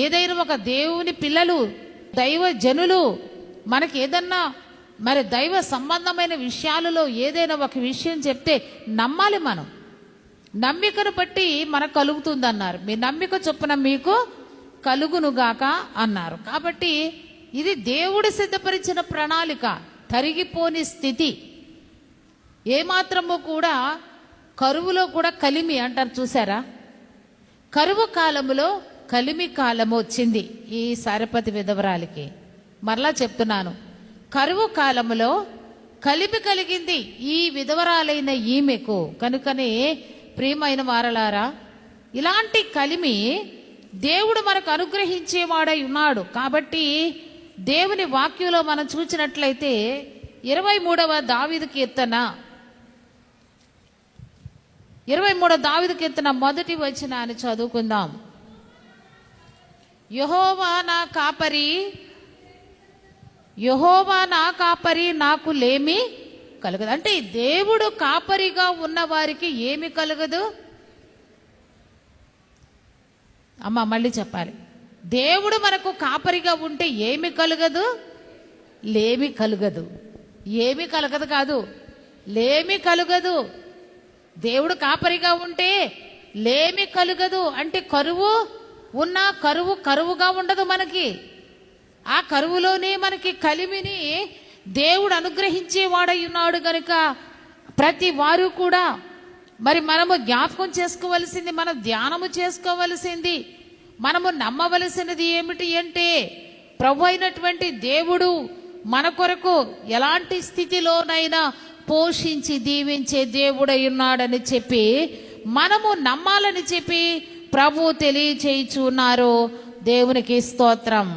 ఏదైనా ఒక దేవుని పిల్లలు, దైవ జనులు మనకి ఏదన్నా మరి దైవ సంబంధమైన విషయాలలో ఏదైనా ఒక విషయం చెప్తే నమ్మాలి. మనం నమ్మికను బట్టి మనకు కలుగుతుందన్నారు. మీ నమ్మిక చొప్పున మీకు కలుగునుగాక అన్నారు. కాబట్టి ఇది దేవుడు సిద్ధపరిచిన ప్రణాళిక, తరిగిపోని స్థితి. ఏమాత్రము కూడా కరువులో కూడా కలిమి అంటారు, చూసారా? కరువు కాలములో కలిమి కాలము వచ్చింది ఈ సారెపతి విధవరాలికి. మరలా చెప్తున్నాను, కరువు కాలములో కలిమి కలిగింది ఈ విధవరాలైన ఈమెకు. కనుకనే ప్రియమైన వారలారా, ఇలాంటి కలిమి దేవుడు మనకు అనుగ్రహించేవాడై ఉన్నాడు. కాబట్టి దేవుని వాక్యంలో మనం చూసినట్లయితే 23వ దావీదు కీర్తన 23 దావీదు కీర్తన మొదటి వచనాన్ని చదువుకుందాం. యెహోవా నా కాపరి, యెహోవా నా కాపరి, నాకు లేమి కలగదు. అంటే దేవుడు కాపరిగా ఉన్న వారికి ఏమి కలగదు? అమ్మ మళ్ళీ చెప్పాలి. దేవుడు మనకు కాపరిగా ఉంటే ఏమి కలగదు? లేమి కలగదు. ఏమి కలగదు కాదు, లేమి కలుగదు. దేవుడు కాపరిగా ఉంటే లేమి కలుగదు. అంటే కరువు ఉన్నా కరువుగా ఉండదు మనకి. ఆ కరువులోనే మనకి కలిమిని దేవుడు అనుగ్రహించేవాడై ఉన్నాడు. గనుక ప్రతి వారు కూడా మరి మనము జ్ఞాపకం చేసుకోవలసింది, మనం ధ్యానము చేసుకోవలసింది, మనము నమ్మవలసినది ఏమిటి అంటే, ప్రభు అయినటువంటి దేవుడు మన కొరకు ఎలాంటి స్థితిలోనైనా పోషించి దీవించే దేవుడై ఉన్నాడని చెప్పి మనము నమ్మాలని చెప్పి ప్రభు తెలియచేయుచున్నారు. దేవునికి స్తోత్రం.